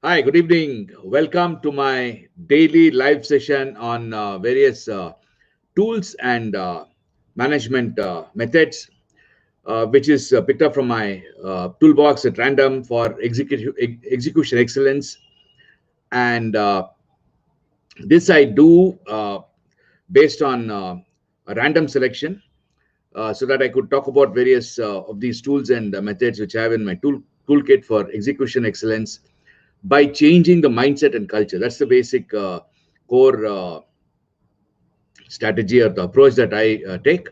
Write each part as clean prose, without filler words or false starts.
Hi, good evening. Welcome to my daily live session on various tools and management methods, which is picked up from my toolbox at random for execution excellence. And this I do based on a random selection so that I could talk about various of these tools and methods which I have in my toolkit for execution excellence by changing the mindset and culture. That's the basic core strategy or the approach that I take.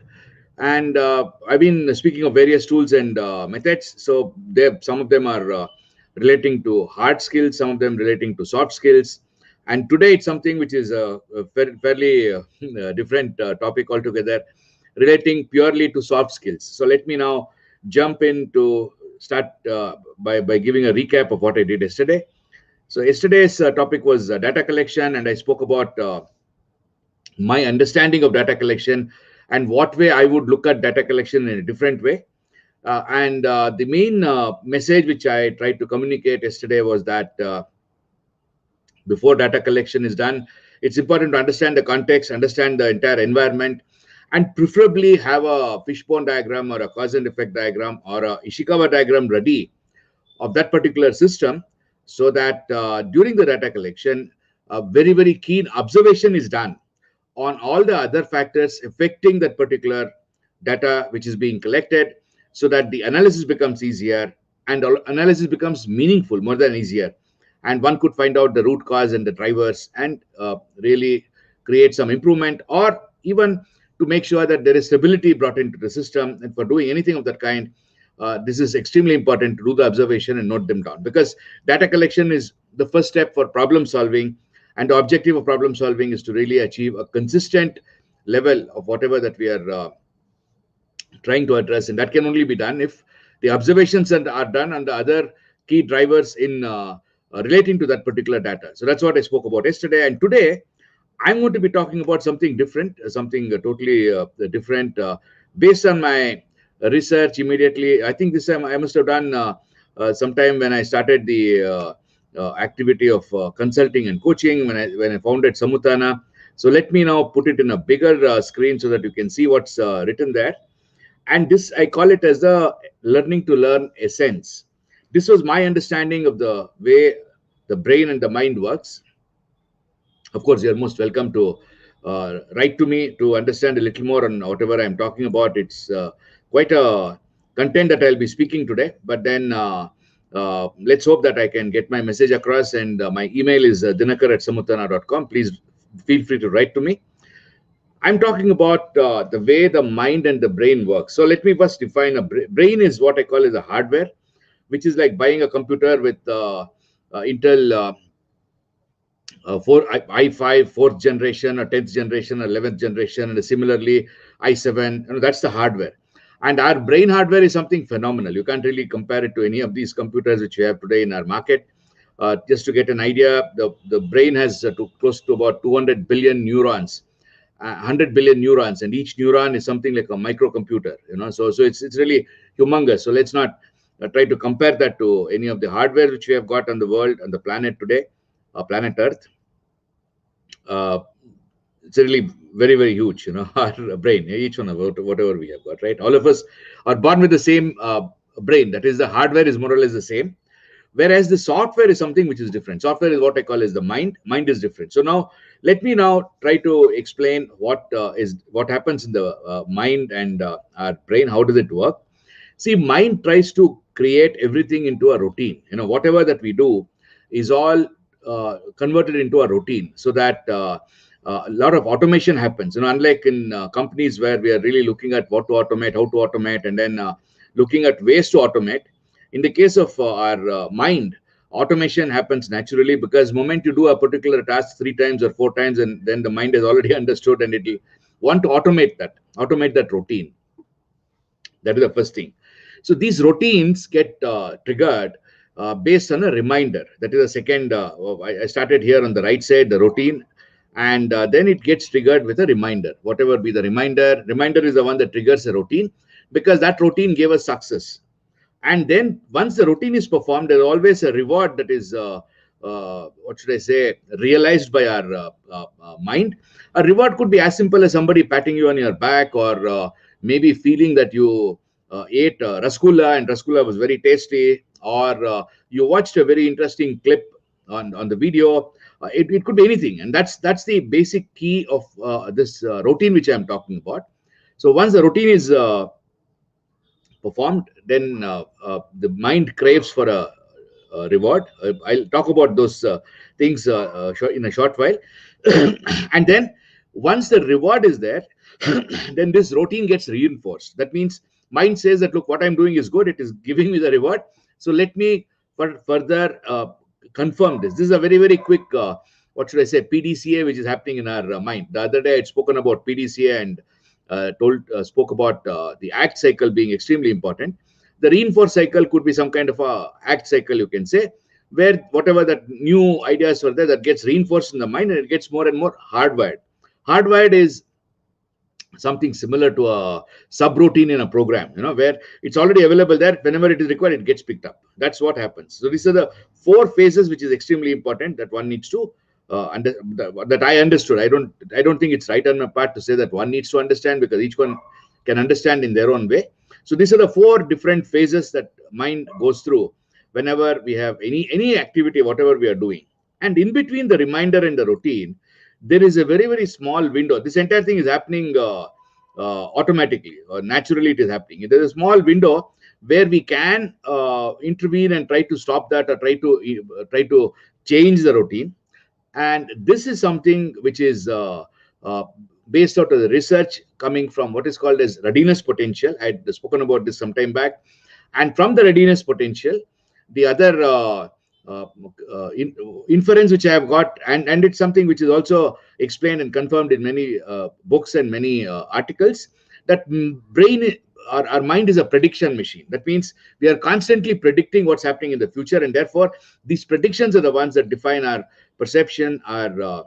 And I've been speaking of various tools and methods. So there, some of them are relating to hard skills, some of them relating to soft skills. And today it's something which is a fairly different topic altogether, relating purely to soft skills. So let me now jump in to start by giving a recap of what I did yesterday. So yesterday's topic was data collection, and I spoke about my understanding of data collection and what way I would look at data collection in a different way. And the main message which I tried to communicate yesterday was that before data collection is done, it's important to understand the context, understand the entire environment, and preferably have a fishbone diagram or a cause and effect diagram or a Ishikawa diagram ready of that particular system, so that during the data collection, a very keen observation is done on all the other factors affecting that particular data which is being collected, so that the analysis becomes easier and analysis becomes meaningful more than easier, and one could find out the root cause and the drivers and really create some improvement, or even to make sure that there is stability brought into the system. And for doing anything of that kind, this is extremely important to do the observation and note them down, because data collection is the first step for problem solving, and the objective of problem solving is to really achieve a consistent level of whatever that we are trying to address, and that can only be done if the observations are done on the other key drivers in relating to that particular data. So that's what I spoke about yesterday, and today I'm going to be talking about something different, something totally different, based on my research. Immediately, I think this time I must have done sometime when I started the activity of consulting and coaching, when I founded Samutana. So let me now put it in a bigger screen so that you can see what's written there. And this, I call it as the learning to learn essence. This was my understanding of the way the brain and the mind works. Of course, you're most welcome to write to me to understand a little more on whatever I'm talking about. It's quite a content that I'll be speaking today. But then let's hope that I can get my message across. And my email is dinakar@samutana.com. Please feel free to write to me. I'm talking about the way the mind and the brain work. So let me first define a brain is what I call as a hardware, which is like buying a computer with Intel i5 fourth generation or 10th generation or 11th generation, and similarly i7. That's the hardware. And our brain hardware is something phenomenal. You can't really compare it to any of these computers which we have today in our market. Just to get an idea, the brain has close to about 200 billion neurons. 100 billion neurons, and each neuron is something like a microcomputer. So it's really humongous. So let's not try to compare that to any of the hardware which we have got on the world, on the planet today, planet Earth. It's really very huge. Our brain, each one of whatever we have got, right? All of us are born with the same brain. That is, the hardware is more or less the same, whereas the software is something which is different. Software is what I call as the mind. Mind is different. So now let me now try to explain what happens in the mind and our brain. How does it work? See, mind tries to create everything into a routine. Whatever that we do is all converted into a routine, so that a lot of automation happens. Unlike in companies where we are really looking at what to automate, how to automate, and then looking at ways to automate. In the case of our mind, automation happens naturally, because the moment you do a particular task 3 times or 4 times, and then the mind has already understood, and it will want to automate that routine. That is the first thing. So these routines get triggered based on a reminder. That is the second. I started here on the right side, the routine, and then it gets triggered with a reminder. Whatever be the reminder is the one that triggers a routine, because that routine gave us success. And then once the routine is performed, there's always a reward that is what should I say, realized by our mind. A reward could be as simple as somebody patting you on your back, or maybe feeling that you ate rasgulla and rasgulla was very tasty, or you watched a very interesting clip on the video. It could be anything, and that's the basic key of this routine which I'm talking about. So once the routine is performed, then the mind craves for a reward. I'll talk about those things in a short while. And then once the reward is there, then this routine gets reinforced. That means mind says that, look, what I'm doing is good. It is giving me the reward. So let me further confirm this. This is a very, very quick, what should I say, PDCA, which is happening in our mind. The other day I'd spoken about PDCA and spoke about the ACT cycle being extremely important. The reinforce cycle could be some kind of a ACT cycle, you can say, where whatever that new ideas were there, that gets reinforced in the mind and it gets more and more hardwired. Hardwired is something similar to a subroutine in a program, where it's already available there. Whenever it is required, it gets picked up. That's what happens. So these are the 4 phases, which is extremely important, that one needs to that I understood. I don't think it's right on my part to say that one needs to understand, because each one can understand in their own way. So these are the 4 different phases that mind goes through whenever we have any activity, whatever we are doing. And in between the reminder and the routine, there is a very, very small window. This entire thing is happening automatically, or naturally it is happening. There is a small window where we can intervene and try to stop that, or try to change the routine. And this is something which is based out of the research coming from what is called as readiness potential. I had spoken about this some time back. And from the readiness potential, the other inference which I have got, and it's something which is also explained and confirmed in many books and many articles, that our mind is a prediction machine. That means we are constantly predicting what's happening in the future, and therefore these predictions are the ones that define our perception, our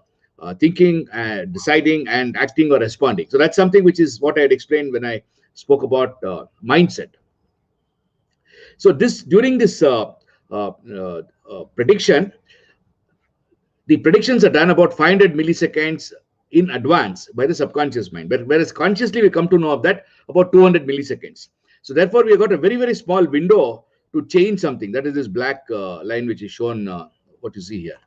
thinking, deciding, and acting or responding. So that's something which is what I had explained when I spoke about mindset. So during this prediction, the predictions are done about 500 milliseconds in advance by the subconscious mind, whereas consciously we come to know of that about 200 milliseconds. So therefore we have got a very, very small window to change something. That is this black line which is shown, what you see here.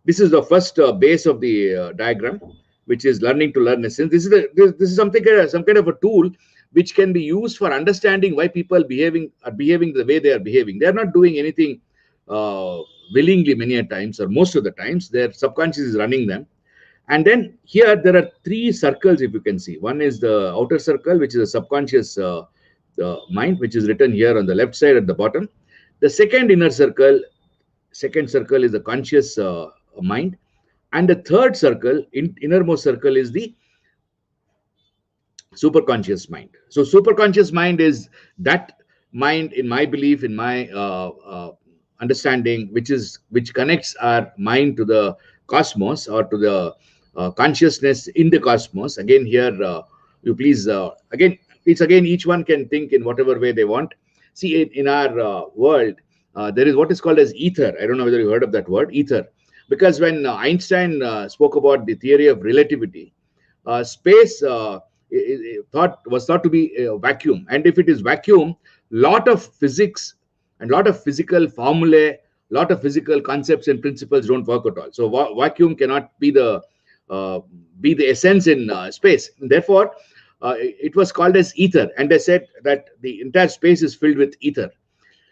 This is the first base of the diagram, which is learning to learn essence. This is something some kind of a tool which can be used for understanding why people are behaving the way they are behaving. They are not doing anything willingly many a times, or most of the times. Their subconscious is running them. And then here there are 3 circles, if you can see. One is the outer circle, which is a subconscious mind, which is written here on the left side at the bottom. The second second circle is the conscious mind. And the third circle, innermost circle, is the superconscious mind. So superconscious mind is that mind, in my belief, in my understanding, which connects our mind to the cosmos, or to the consciousness in the cosmos. Again, here you please again, each one can think in whatever way they want. See, in our world, there is what is called as ether. I don't know whether you heard of that word, ether, because when Einstein spoke about the theory of relativity, space was thought to be a vacuum, and if it is vacuum, lot of physics and lot of physical formulae, lot of physical concepts and principles don't work at all. So vacuum cannot be the essence in space. And therefore, it was called as ether, and they said that the entire space is filled with ether.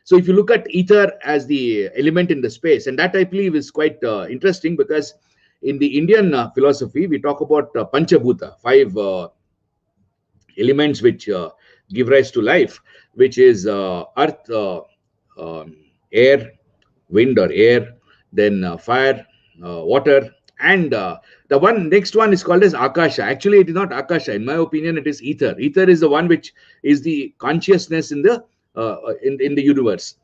So if you look at ether as the element in the space, and that I believe is quite interesting, because in the Indian philosophy, we talk about Panchabhuta, 5 elements which give rise to life, which is earth, air, wind or air, then fire, water, and the next one is called as Akasha. Actually, it is not Akasha. In my opinion, it is ether. Ether is the one which is the consciousness in the universe.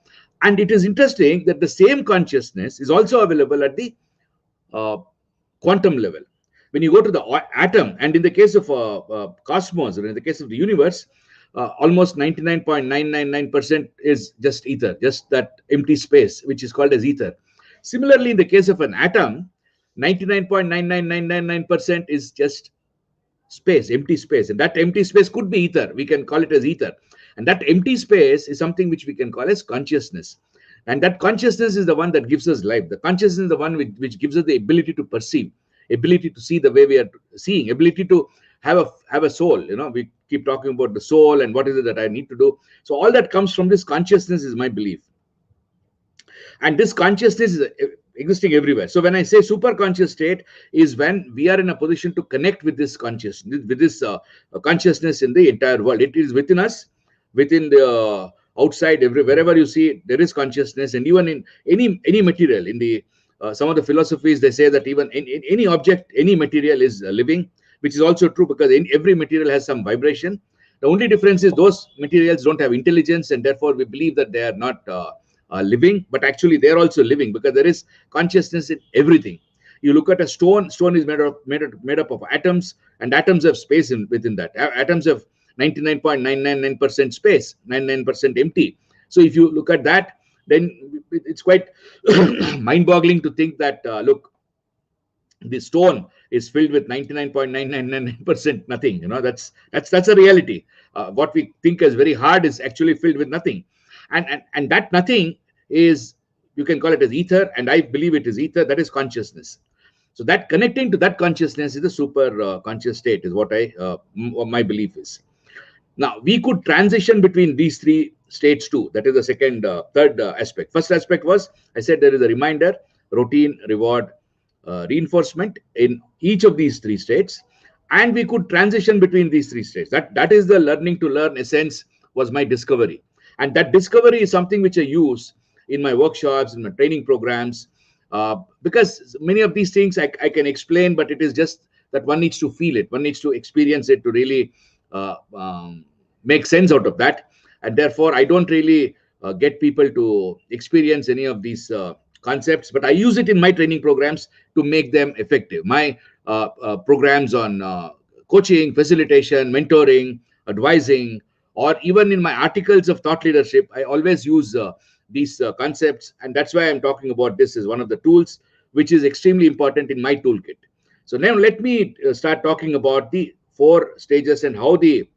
And it is interesting that the same consciousness is also available at the quantum level. When you go to the atom, and in the case of cosmos, or in the case of the universe, almost 99.999% is just ether, just that empty space, which is called as ether. Similarly, in the case of an atom, 99.99999% is just space, empty space. And that empty space could be ether. We can call it as ether. And that empty space is something which we can call as consciousness. And that consciousness is the one that gives us life. The consciousness is the one which gives us the ability to perceive, ability to see the way we are seeing, ability to have a soul. We keep talking about the soul and what is it that I need to do. So all that comes from this consciousness is my belief. And this consciousness is existing everywhere. So when I say super conscious state is when we are in a position to connect with this consciousness, consciousness in the entire world. It is within us, within the outside, wherever you see there is consciousness. And even in any material, in the some of the philosophies, they say that even in any object, any material is living, which is also true, because every material has some vibration. The only difference is those materials don't have intelligence, and therefore we believe that they are not living, but actually they're also living, because there is consciousness in everything. You look at a stone is made up of atoms, and atoms have space within that. Atoms have 99.999% space, 99% empty. So if you look at that, then it's quite mind-boggling to think that look, the stone is filled with 99.999% nothing. That's a reality. What we think is very hard is actually filled with nothing. And that nothing is, you can call it as ether, and I believe it is ether. That is consciousness. So that connecting to that consciousness is the super conscious state, is what my belief is. Now we could transition between these three states too. That is the third aspect. First aspect was, I said there is a reminder, routine, reward, reinforcement in each of these three states, and we could transition between these three states. That is the learning to learn essence, was my discovery. And that discovery is something which I use in my workshops, in my training programs, because many of these things I can explain, but it is just that one needs to feel it, one needs to experience it to really make sense out of that. And therefore, I don't really get people to experience any of these concepts, but I use it in my training programs to make them effective. My programs on coaching, facilitation, mentoring, advising, or even in my articles of thought leadership, I always use these concepts. And that's why I'm talking about this as one of the tools, which is extremely important in my toolkit. So now let me start talking about the 4 stages and how the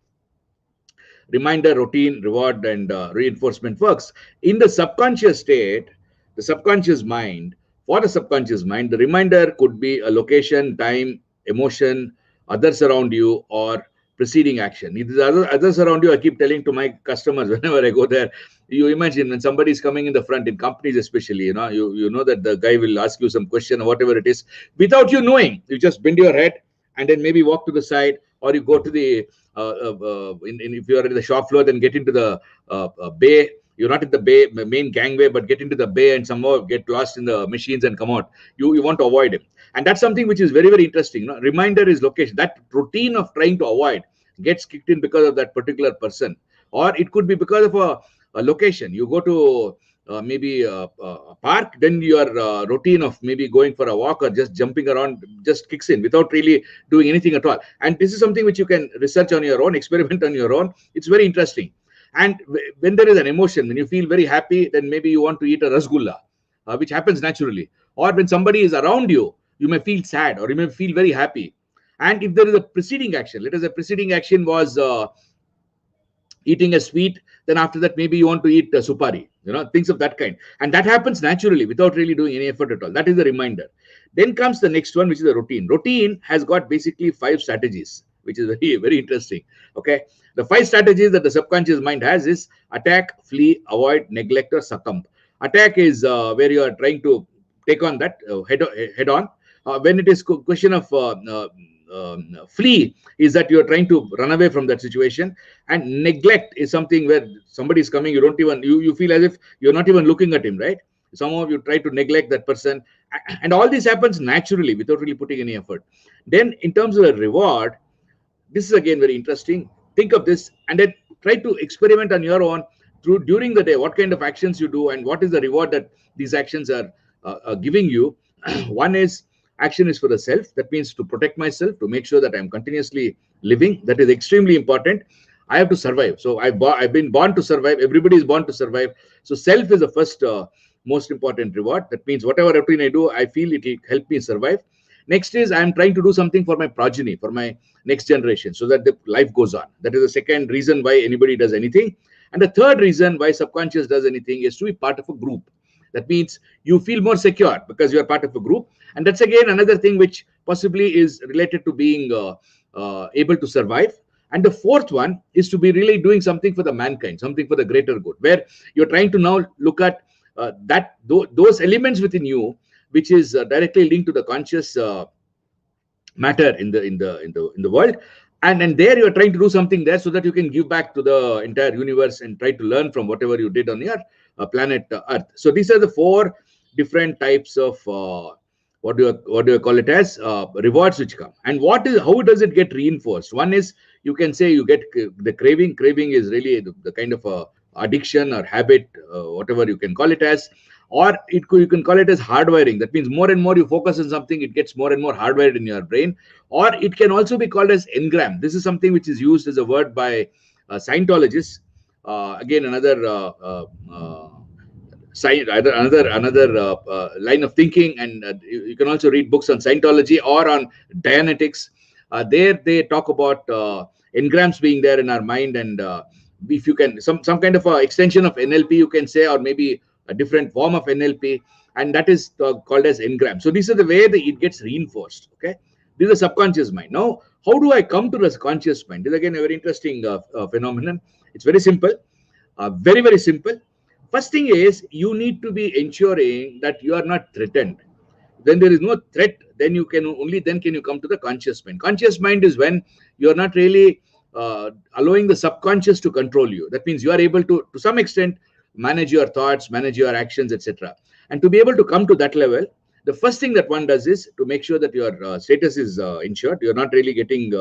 reminder, routine, reward, and reinforcement works. In the subconscious state, the subconscious mind, for the subconscious mind, the reminder could be a location, time, emotion, others around you, or preceding action. It is others around you. I keep telling to my customers whenever I go there, you imagine when somebody is coming in the front, in companies especially, you know that the guy will ask you some question or whatever it is, without you knowing. You just bend your head and then maybe walk to the side, or you go to the if you are in the shop floor, then get into the bay. You're not in the bay, main gangway, but get into the bay and somehow get lost in the machines and come out. You want to avoid him. And that's something which is very, very interesting. Reminder is location. That routine of trying to avoid gets kicked in because of that particular person. Or it could be because of a location. You go to maybe a park, then your routine of maybe going for a walk or just jumping around just kicks in without really doing anything at all. And this is something which you can research on your own, experiment on your own. It's very interesting. And when there is an emotion, when you feel very happy, then maybe you want to eat a rasgulla, which happens naturally. Or when somebody is around you, you may feel sad or you may feel very happy. And if there is a preceding action, let us say preceding action was eating a sweet, then after that maybe you want to eat supari, things of that kind. And that happens naturally without really doing any effort at all. That is the reminder. Then comes the next one, which is the routine. Routine has got basically 5 strategies, which is very, very interesting. Okay. The 5 strategies that the subconscious mind has is attack, flee, avoid, neglect, or succumb. Attack is where you are trying to take on that head on. When it is question of flee, is that you are trying to run away from that situation. And neglect is something where somebody is coming, you don't even, you feel as if you're not even looking at him, right? Somehow you try to neglect that person. And all this happens naturally without really putting any effort. Then in terms of the reward, this is again very interesting. Think of this and then try to experiment on your own during the day, what kind of actions you do and what is the reward that these actions are giving you. One is action is for the self. That means to protect myself, to make sure that I'm continuously living. That is extremely important. I have to survive. So I've been born to survive. Everybody is born to survive. So self is the first most important reward. That means whatever routine I do, I feel it will help me survive. Next is I'm trying to do something for my progeny, for my next generation, so that the life goes on. That is the second reason why anybody does anything. And the third reason why subconscious does anything is to be part of a group. That means you feel more secure because you are part of a group. And that's again another thing which possibly is related to being able to survive. And the fourth one is to be really doing something for the mankind, something for the greater good, where you're trying to now look at those elements within you, which is directly linked to the conscious matter in the world. And there you're trying to do something there so that you can give back to the entire universe and try to learn from whatever you did on your planet Earth. So these are the four different types of what do you call it as rewards which come. And how does it get reinforced? One is, you can say, you get the craving. Craving is really the kind of addiction or habit, whatever you can call it as. Or you can call it as hardwiring. That means more and more you focus on something, it gets more and more hardwired in your brain. Or it can also be called as engram. This is something which is used as a word by Scientologists. Again, another line of thinking. And you can also read books on Scientology or on Dianetics. There they talk about engrams being there in our mind, and if you can, some kind of extension of NLP, you can say, or maybe a different form of NLP, and that is called as engram. So these are the way that it gets reinforced. Okay, this is the subconscious mind. Now, how do I come to the conscious mind? This is again a very interesting phenomenon. It's very simple, very, very simple. First thing is, you need to be ensuring that you are not threatened. When there is no threat, then you can come to the conscious mind. Conscious mind is when you are not really allowing the subconscious to control you. That means you are able to some extent, manage your thoughts, manage your actions, etc. And to be able to come to that level, the first thing that one does is to make sure that your status is ensured. You're not really getting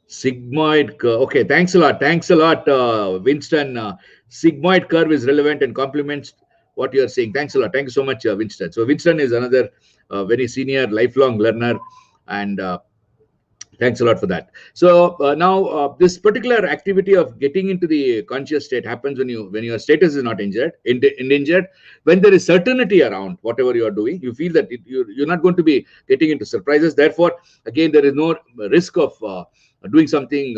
sigmoid curve. Okay, thanks a lot, Winston. Sigmoid curve is relevant and complements what you are saying. Thanks a lot. Thank you so much, Winston. So Winston is another very senior, lifelong learner, and thanks a lot for that. So now this particular activity of getting into the conscious state happens when your status is not endangered, when there is certainty around whatever you are doing. You feel that you're not going to be getting into surprises. Therefore, again, there is no risk of doing something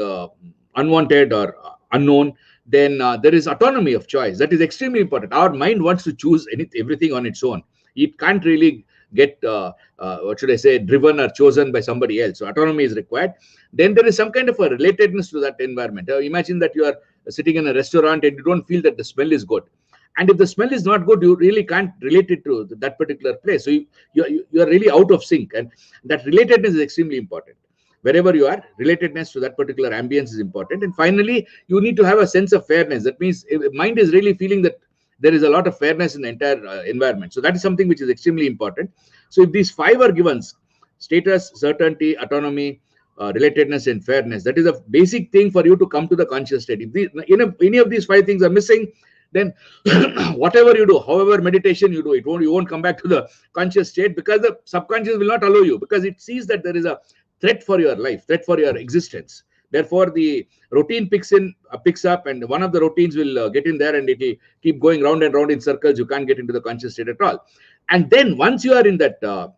unwanted or unknown. Then there is autonomy of choice. That is extremely important. Our mind wants to choose everything on its own. It can't really get what should I say, driven or chosen by somebody else. So autonomy is required. Then there is some kind of a relatedness to that environment. Imagine that you are sitting in a restaurant and you don't feel that the smell is good. And if the smell is not good, you really can't relate it to that particular place. So you are really out of sync. And that relatedness is extremely important. Wherever you are, relatedness to that particular ambience is important. And finally, you need to have a sense of fairness. That means if mind is really feeling that there is a lot of fairness in the entire environment. So that is something which is extremely important. So if these five are given, status, certainty, autonomy, relatedness, and fairness, that is a basic thing for you to come to the conscious state. If any of these five things are missing, then whatever you do, however meditation you do, you won't come back to the conscious state, because the subconscious will not allow you, because it sees that there is a threat for your life, threat for your existence. Therefore, the routine picks up, and one of the routines will get in there, and it will keep going round and round in circles. You can't get into the conscious state at all. And then once you are in that,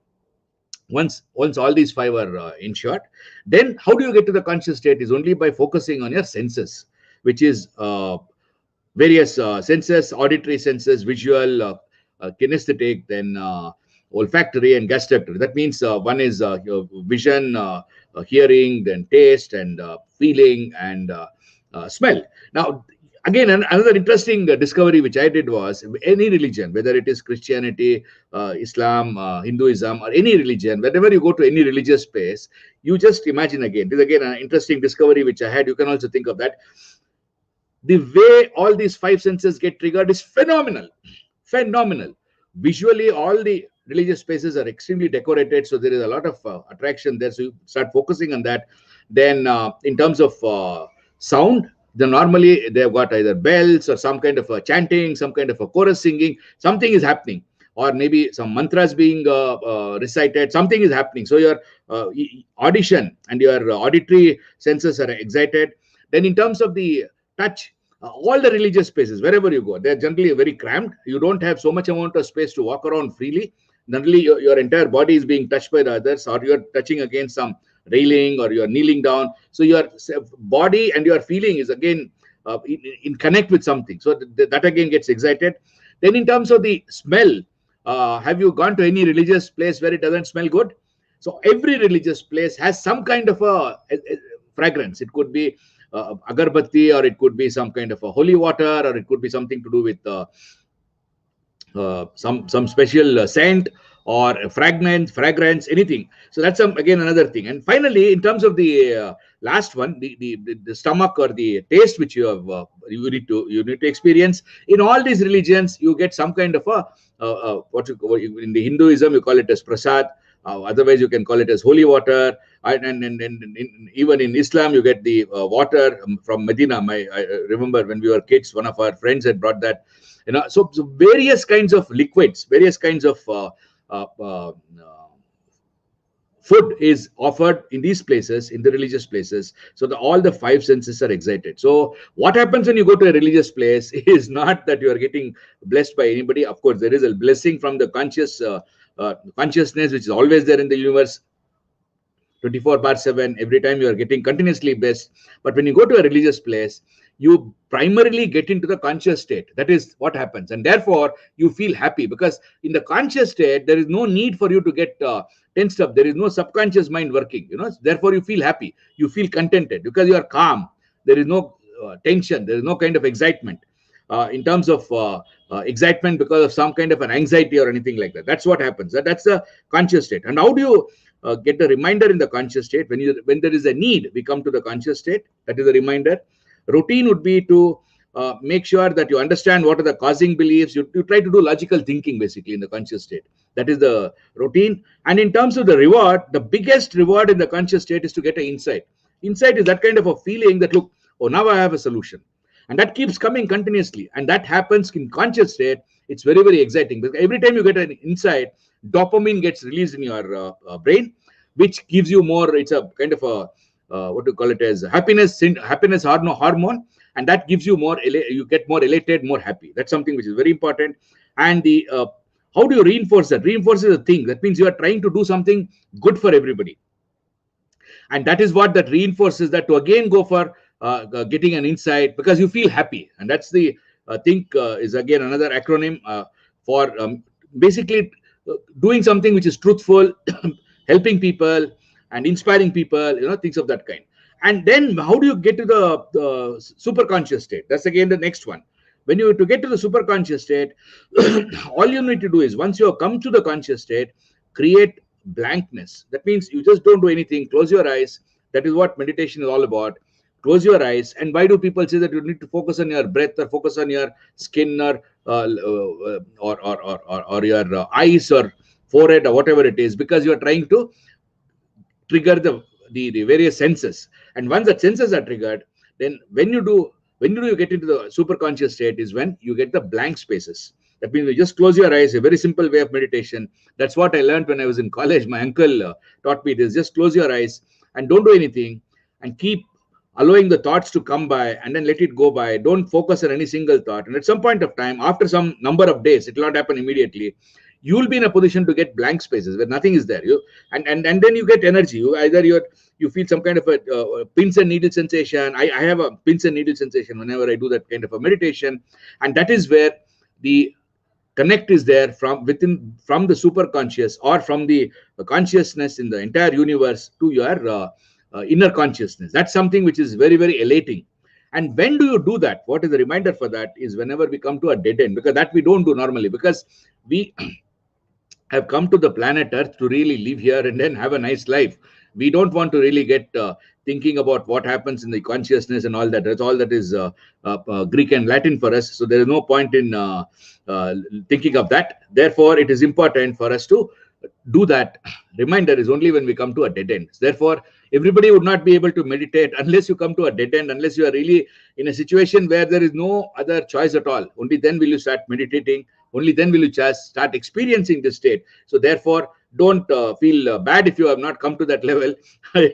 once all these five are in short, then how do you get to the conscious state? Is only by focusing on your senses, which is various senses, auditory senses, visual, kinesthetic, then olfactory and gustatory. That means one is your vision, hearing, then taste, and feeling, and smell. Now, again, another interesting discovery which I did was, any religion, whether it is Christianity, Islam, Hinduism, or any religion, whenever you go to any religious space, you just imagine again. This is again an interesting discovery which I had. You can also think of that. The way all these five senses get triggered is phenomenal. Phenomenal. Visually, all the religious spaces are extremely decorated, so there is a lot of attraction there. So you start focusing on that. Then in terms of sound, then normally they've got either bells or some kind of a chanting, some kind of a chorus singing. Something is happening, or maybe some mantras being recited. Something is happening. So your audition and your auditory senses are excited. Then in terms of the touch, all the religious spaces, wherever you go, they're generally very cramped. You don't have so much amount of space to walk around freely. Generally, your entire body is being touched by the others, or you're touching against some railing, or you're kneeling down. So your body and your feeling is again in connect with something. So that again gets excited. Then in terms of the smell, have you gone to any religious place where it doesn't smell good? So every religious place has some kind of a fragrance. It could be agarbatti, or it could be some kind of a holy water, or it could be something to do with some special scent or fragrance, anything. So that's again another thing. And finally, in terms of the last one, the stomach or the taste which you have you need to experience in all these religions, you get some kind of a what in the Hinduism you call it as prasad. Otherwise, you can call it as holy water. And even in Islam, you get the water from Medina. I remember when we were kids, one of our friends had brought that. So various kinds of liquids, various kinds of food is offered in these places, in the religious places, so that all the five senses are excited. So what happens when you go to a religious place is not that you are getting blessed by anybody. Of course, there is a blessing from the consciousness which is always there in the universe, 24/7. Every time you are getting continuously blessed. But when you go to a religious place, you primarily get into the conscious state. That is what happens, and therefore you feel happy, because in the conscious state there is no need for you to get tensed up. There is no subconscious mind working. Therefore you feel happy, you feel contented, because you are calm. There is no tension, there is no kind of excitement in terms of excitement because of some kind of an anxiety or anything like that. That's what happens. That's the conscious state. And how do you get a reminder in the conscious state? When there is a need, we come to the conscious state. That is a reminder. Routine would be to make sure that you understand what are the causing beliefs. You try to do logical thinking basically in the conscious state. That is the routine. And in terms of the reward, the biggest reward in the conscious state is to get an insight. Insight is that kind of a feeling that, look, oh, now I have a solution. And that keeps coming continuously. And that happens in conscious state. It's very, very exciting, because every time you get an insight, dopamine gets released in your brain, which gives you more. It's a kind of a what do you call it as happiness hormone, and that gives you more. You get more elated, more happy. That's something which is very important. And the how do you reinforce that? Reinforce is a thing. That means you are trying to do something good for everybody, and that is what that reinforces. That to again go for getting an insight, because you feel happy. And that's the think is again another acronym for basically doing something which is truthful, helping people and inspiring people, things of that kind. And then how do you get to the super conscious state? That's again the next one. When you to get to the super conscious state, all you need to do is, once you have come to the conscious state, create blankness. That means you just don't do anything. Close your eyes. That is what meditation is all about. Close your eyes. And why do people say that you need to focus on your breath, or focus on your skin, or your eyes or forehead, or whatever it is? Because you are trying to trigger the various senses. And once the senses are triggered, then when do you get into the super conscious state is when you get the blank spaces. That means you just close your eyes. A very simple way of meditation. That's what I learned when I was in college. My uncle taught me this. Just close your eyes and don't do anything, and keep allowing the thoughts to come by, and then let it go by. Don't focus on any single thought. And at some point of time, after some number of days, it will not happen immediately, you will be in a position to get blank spaces where nothing is there. And then you get energy. You feel some kind of a pins and needle sensation. I have a pins and needle sensation whenever I do that kind of a meditation. And that is where the connect is there from the super conscious, or from the consciousness in the entire universe, to your inner consciousness. That's something which is very, very elating. And when do you do that? What is the reminder for that is whenever we come to a dead end, because that we don't do normally, because we have come to the planet Earth to really live here and then have a nice life. We don't want to really get thinking about what happens in the consciousness and all that. That's all that is Greek and Latin for us. So there is no point in thinking of that. Therefore, it is important for us to do that. Reminder is only when we come to a dead end. Therefore, everybody would not be able to meditate unless you come to a dead end, unless you are really in a situation where there is no other choice at all. Only then will you start meditating. Only then will you just start experiencing this state. So therefore, don't feel bad if you have not come to that level.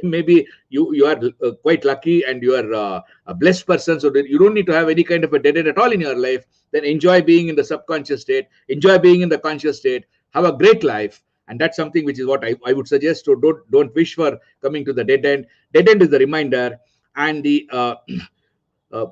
Maybe you are quite lucky, and you are a blessed person, so that you don't need to have any kind of a dead end at all in your life. Then enjoy being in the subconscious state, enjoy being in the conscious state, have a great life. And that's something which is what I would suggest. So don't wish for coming to the dead end. Dead end is the reminder, and the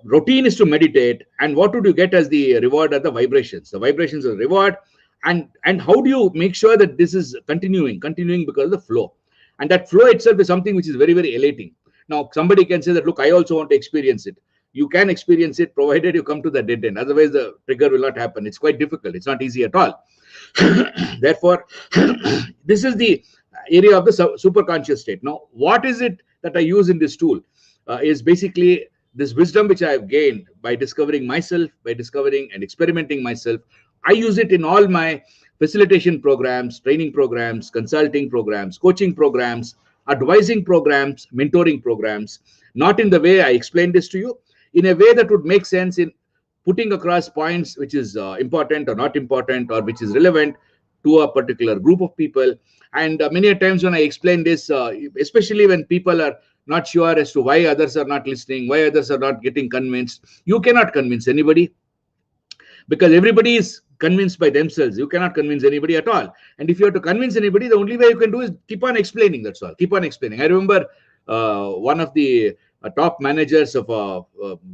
routine is to meditate. And what would you get as the reward are the vibrations. The vibrations are reward. And how do you make sure that this is continuing because of the flow? And that flow itself is something which is very, very elating. Now somebody can say that, look, I also want to experience it. You can experience it provided you come to the dead end. Otherwise the trigger will not happen. It's quite difficult. It's not easy at all. Therefore, this is the area of the superconscious state. Now, what is it that I use in this tool? Is basically this wisdom which I have gained by discovering myself, by discovering and experimenting myself. I use it in all my facilitation programs, training programs, consulting programs, coaching programs, advising programs, mentoring programs, not in the way I explained this to you, in a way that would make sense in putting across points which is important or not important, or which is relevant to a particular group of people. And many a times when I explain this, especially when people are not sure as to why others are not listening, why others are not getting convinced, you cannot convince anybody, because everybody is convinced by themselves. You cannot convince anybody at all. And if you have to convince anybody, the only way you can do is keep on explaining. That's all. Keep on explaining. I remember one of the top managers of a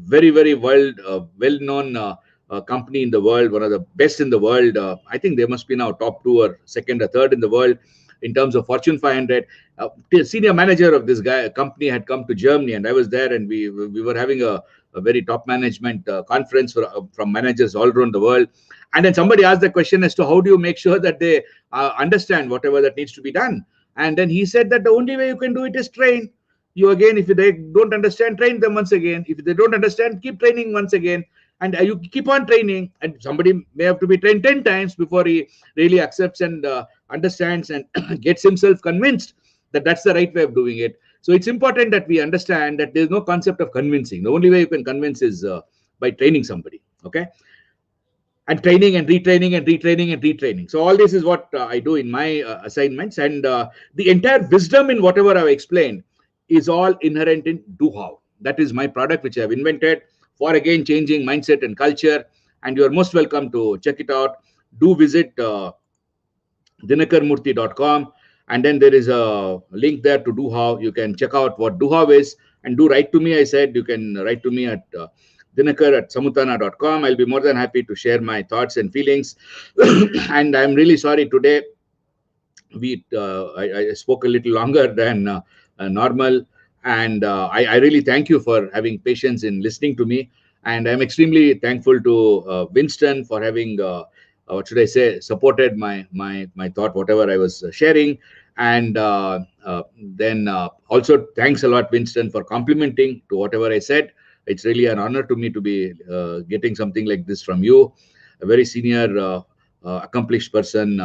very, very well-known company in the world, one of the best in the world. I think they must be now top 2 or second or third in the world in terms of Fortune 500. The senior manager of this company had come to Germany, and I was there, and we were having a very top management conference from managers all around the world. And then somebody asked the question as to how do you make sure that they understand whatever that needs to be done. And then he said that the only way you can do it is train. You again, if they don't understand, train them once again. If they don't understand, keep training once again. And you keep on training, and somebody may have to be trained 10 times before he really accepts and understands and gets himself convinced that that's the right way of doing it. So it's important that we understand that there's no concept of convincing. The only way you can convince is by training somebody, okay? And training and retraining and retraining and retraining. So all this is what I do in my assignments. And the entire wisdom in whatever I've explained is all inherent in Do How. That is my product which I've invented for, again, changing mindset and culture. And you're most welcome to check it out. Do visit dinakarmurthy.com, and then there is a link there to Do How. You can check out what Do How is, and do write to me. I said you can write to me at dinakar@samutana.com. I'll be more than happy to share my thoughts and feelings. And I'm really sorry today I spoke a little longer than normal, and I really thank you for having patience in listening to me. And I'm extremely thankful to Winston for having what should I say, supported my thought, whatever I was sharing. And then also thanks a lot, Winston, for complimenting to whatever I said. It's really an honor to me to be getting something like this from you, a very senior, accomplished person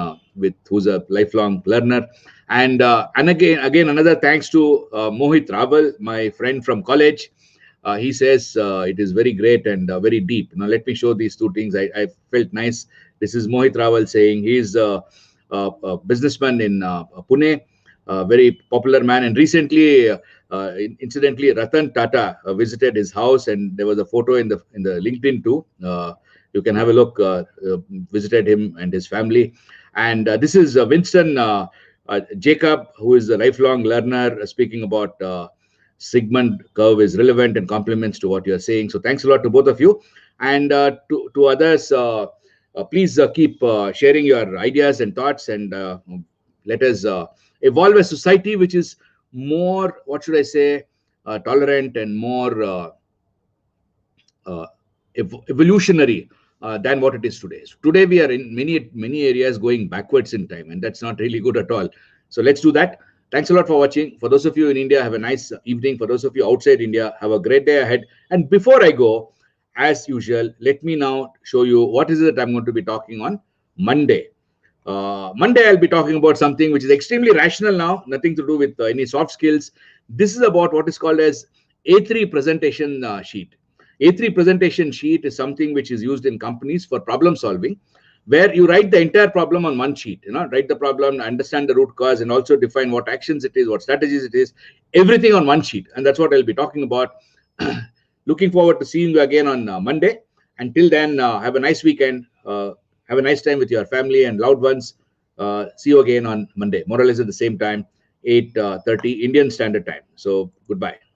who's a lifelong learner. And again, another thanks to Mohit Raval, my friend from college. He says it is very great and very deep. Now, let me show these two things. I felt nice. This is Mohit Raval saying he's a businessman in Pune, a very popular man. And recently, incidentally, Ratan Tata visited his house, and there was a photo in the LinkedIn too. You can have a look. Visited him and his family. And this is Winston Jacob, who is a lifelong learner, speaking about Sigmund curve is relevant and complements to what you are saying. So thanks a lot to both of you. And to others, please keep sharing your ideas and thoughts, and let us evolve a society which is more, what should I say, tolerant and more evolutionary than what it is today. So today we are in many areas going backwards in time, and that's not really good at all. So let's do that. Thanks a lot for watching. For those of you in India, have a nice evening. For those of you outside India, have a great day ahead. And before I go, as usual, let me now show you what is it that I'm going to be talking on Monday. Monday, I'll be talking about something which is extremely rational now, nothing to do with any soft skills. This is about what is called as A3 presentation sheet. A3 presentation sheet is something which is used in companies for problem solving. where you write the entire problem on one sheet. Write the problem, understand the root cause, and also define what actions it is, what strategies it is, everything on one sheet. And that's what I'll be talking about. Looking forward to seeing you again on Monday. Until then, have a nice weekend. Have a nice time with your family and loved ones. See you again on Monday, more or less at the same time, 8:30 Indian Standard Time. So goodbye.